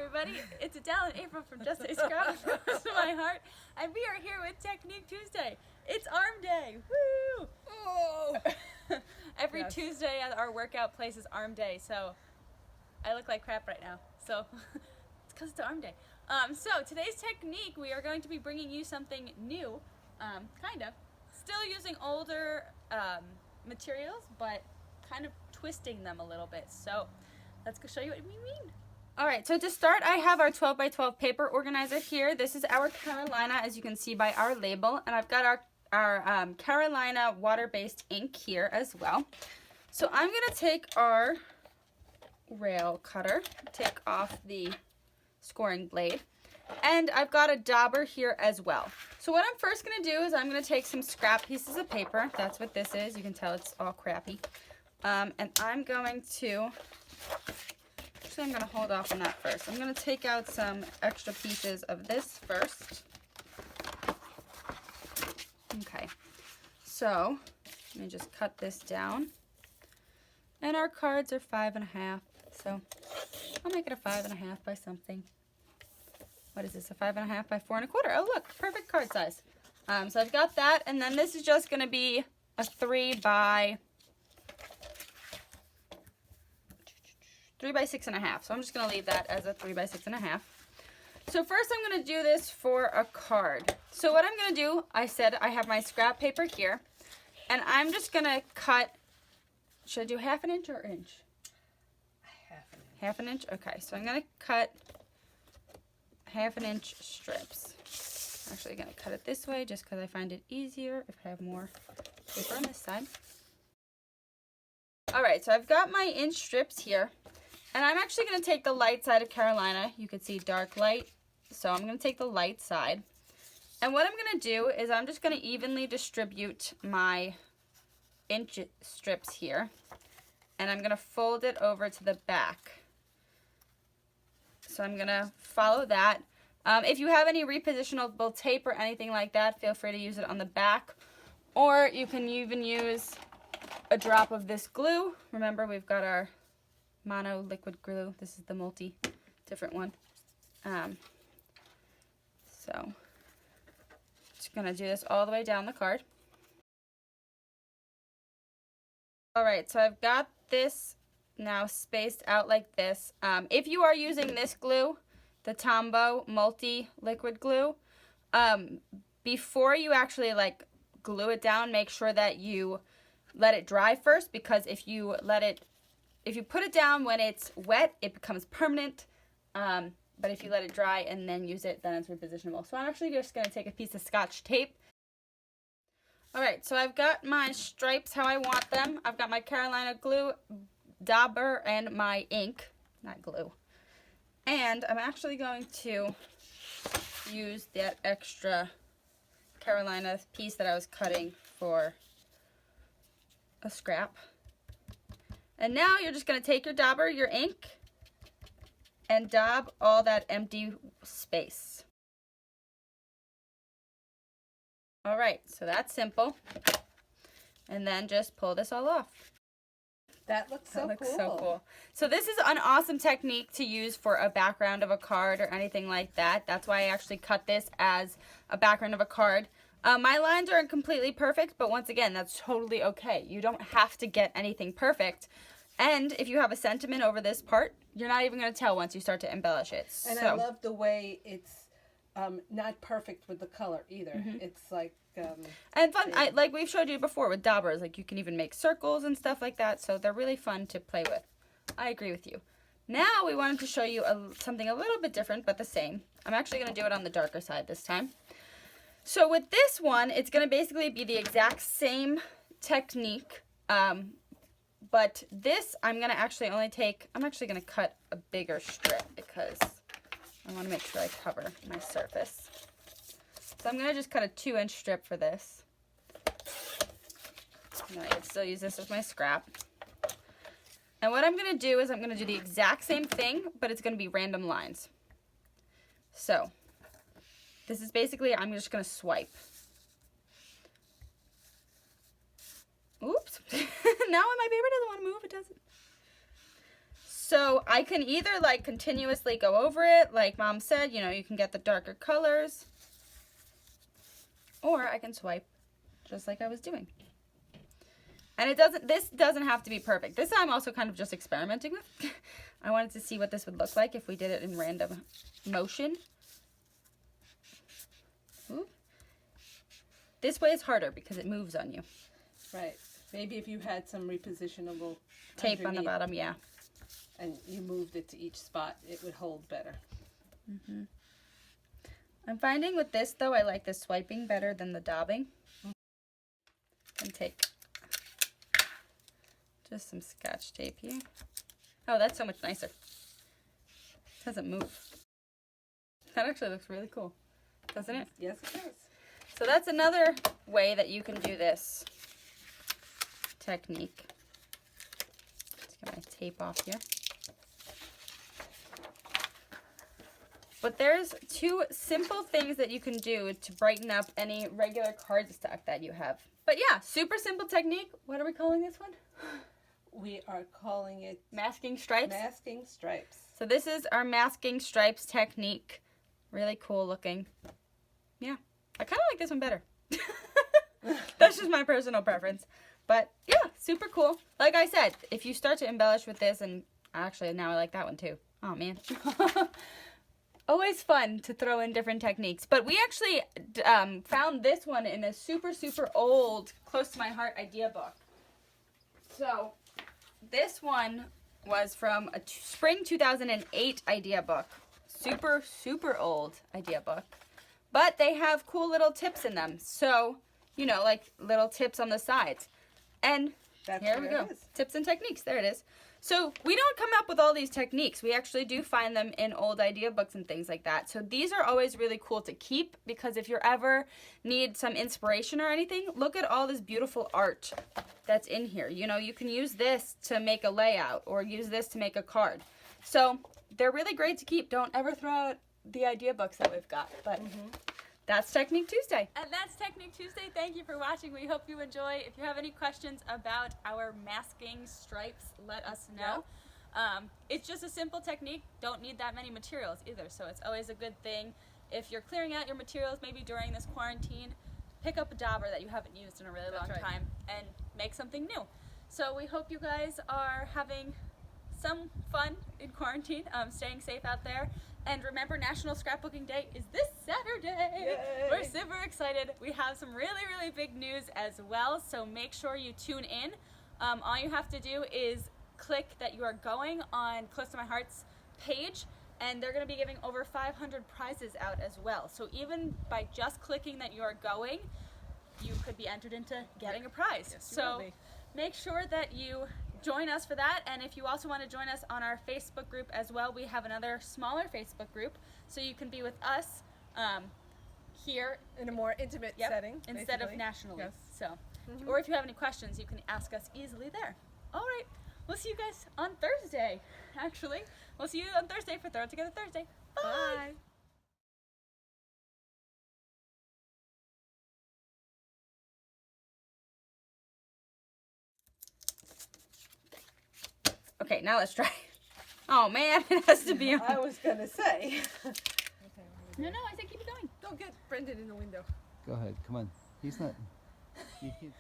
everybody. It's Adele and April from JSS Scrapbooking to my heart, and we are here with Technique Tuesday. It's arm day. Woo! Oh. Every Yes. Tuesday at our workout place is arm day, so I look like crap right now. So it's because it's arm day. So today's technique, we are going to be bringing you something new, kind of. Still using older materials, but kind of twisting them a little bit. So let's go show you what we mean. All right, so to start, I have our 12 by 12 paper organizer here. This is our Carolina, as you can see by our label, and I've got our Carolina water-based ink here as well. So I'm gonna take our rail cutter, take off the scoring blade, and I've got a dauber here as well. So what I'm first gonna do is I'm gonna take some scrap pieces of paper. That's what this is. You can tell it's all crappy. And I'm going to, actually I'm gonna hold off on that first. I'm gonna take out some extra pieces of this first. Okay, so let me just cut this down. And our cards are 5.5, so I'll make it a 5.5 by something. What is this, a 5.5 by 4.25? Oh look, perfect card size. So I've got that, and then this is just gonna be a 3 by 6.5. So I'm just gonna leave that as a 3 by 6.5. So first I'm gonna do this for a card. So what I'm gonna do, I said I have my scrap paper here, and I'm just gonna cut, should I do 1/2 inch or inch? 1/2 inch. Okay, so I'm gonna cut 1/2 inch strips. I'm actually gonna cut it this way just because I find it easier if I have more paper on this side. All right, so I've got my inch strips here. And I'm actually going to take the light side of Carolina. You can see dark light. So I'm going to take the light side. And what I'm going to do is I'm just going to evenly distribute my inch strips here. And I'm going to fold it over to the back. So I'm going to follow that. If you have any repositionable tape or anything like that, feel free to use it on the back. Or you can even use a drop of this glue. Remember, we've got our mono liquid glue. This is the multi different one. So just gonna do this all the way down the card. All right, so I've got this now spaced out like this. If you are using this glue, the Tombow multi liquid glue, before you actually like glue it down, make sure that you let it dry first, because if you put it down when it's wet, it becomes permanent. But if you let it dry and then use it, then it's repositionable. So I'm actually just going to take a piece of Scotch tape. Alright, so I've got my stripes how I want them. I've got my Carolina glue, dauber, and my ink. Not glue. And I'm actually going to use that extra Carolina piece that I was cutting for a scrap. And now you're just going to take your dauber, your ink, and daub all that empty space. All right, so that's simple. And then just pull this all off. That looks so cool. So this is an awesome technique to use for a background of a card or anything like that. That's why I actually cut this as a background of a card. My lines aren't completely perfect, but once again, that's totally okay. You don't have to get anything perfect. And if you have a sentiment over this part, you're not even going to tell once you start to embellish it. And I love the way it's not perfect with the color either. Mm-hmm. It's like... and fun, like we've showed you before with daubers, like you can even make circles and stuff like that, so they're really fun to play with. I agree with you. Now we wanted to show you something a little bit different, but the same. I'm actually going to do it on the darker side this time. So with this one, it's going to basically be the exact same technique, but this I'm going to actually only take, I'm actually going to cut a bigger strip because I want to make sure I cover my surface. So I'm going to just cut a 2-inch strip for this. And I can still use this as my scrap. And what I'm going to do is I'm going to do the exact same thing, but it's going to be random lines. So this is basically, I'm just going to swipe. Oops. Now my paper doesn't want to move. It doesn't. So I can either like continuously go over it, like Mom said, you know, you can get the darker colors, or I can swipe just like I was doing. And this doesn't have to be perfect. This I'm also kind of just experimenting with. I wanted to see what this would look like if we did it in random motion. Ooh. This way is harder because it moves on you. Right. Maybe if you had some repositionable Tape on the underneath bottom, yeah. and you moved it to each spot, it would hold better. Mm-hmm. I'm finding with this, though, I like the swiping better than the daubing. And take just some Scotch tape here. Oh, that's so much nicer. It doesn't move. That actually looks really cool, doesn't it? Yes, it does. So that's another way that you can do this technique. Let's get my tape off here. But there's two simple things that you can do to brighten up any regular cardstock that you have. But yeah, super simple technique. What are we calling this one? We are calling it Masking stripes. masking stripes. So this is our masking stripes technique. Really cool looking. Yeah, I kind of like this one better. That's just my personal preference. But yeah, super cool. Like I said, if you start to embellish with this, and actually now I like that one too. Oh man. Always fun to throw in different techniques. But we actually found this one in a super, super old, close to my heart idea book. So this one was from a spring 2008 idea book. Super, super old idea book. But they have cool little tips in them. So, you know, like little tips on the sides. And That's here we where go. it is. Tips and techniques. There it is. So we don't come up with all these techniques. We actually do find them in old idea books and things like that. So these are always really cool to keep because if you ever need some inspiration or anything, look at all this beautiful art that's in here. You know, you can use this to make a layout or use this to make a card. So they're really great to keep. Don't ever throw out the idea books that we've got. But that's Technique Tuesday. And that's Technique Tuesday. Thank you for watching. We hope you enjoy. If you have any questions about our masking stripes, let us know. It's just a simple technique. Don't need that many materials either. So it's always a good thing. If you're clearing out your materials, maybe during this quarantine, pick up a dauber that you haven't used in a really long time and make something new. So we hope you guys are having some fun in quarantine, staying safe out there. And remember, National Scrapbooking Day is this Saturday. Yay. We're super excited. We have some really, really big news as well, so make sure you tune in. All you have to do is click that you are going on Close to My Heart's page, and they're going to be giving over 500 prizes out as well. So even by just clicking that you are going, you could be entered into getting a prize. Yes, you So will be. make sure that you join us for that, and if you also want to join us on our Facebook group as well, we have another smaller Facebook group, so you can be with us here In a more intimate setting. instead of basically. nationally. Yes. So, or if you have any questions, you can ask us easily there. All right, we'll see you guys on Thursday. Actually, we'll see you on Thursday for Throw It Together Thursday. Bye. Bye. Okay, now let's try. Oh man, it has to be on. I was going to say. No, I said keep it going. Don't get Brendan in the window. Go ahead, come on. He's not. You can't.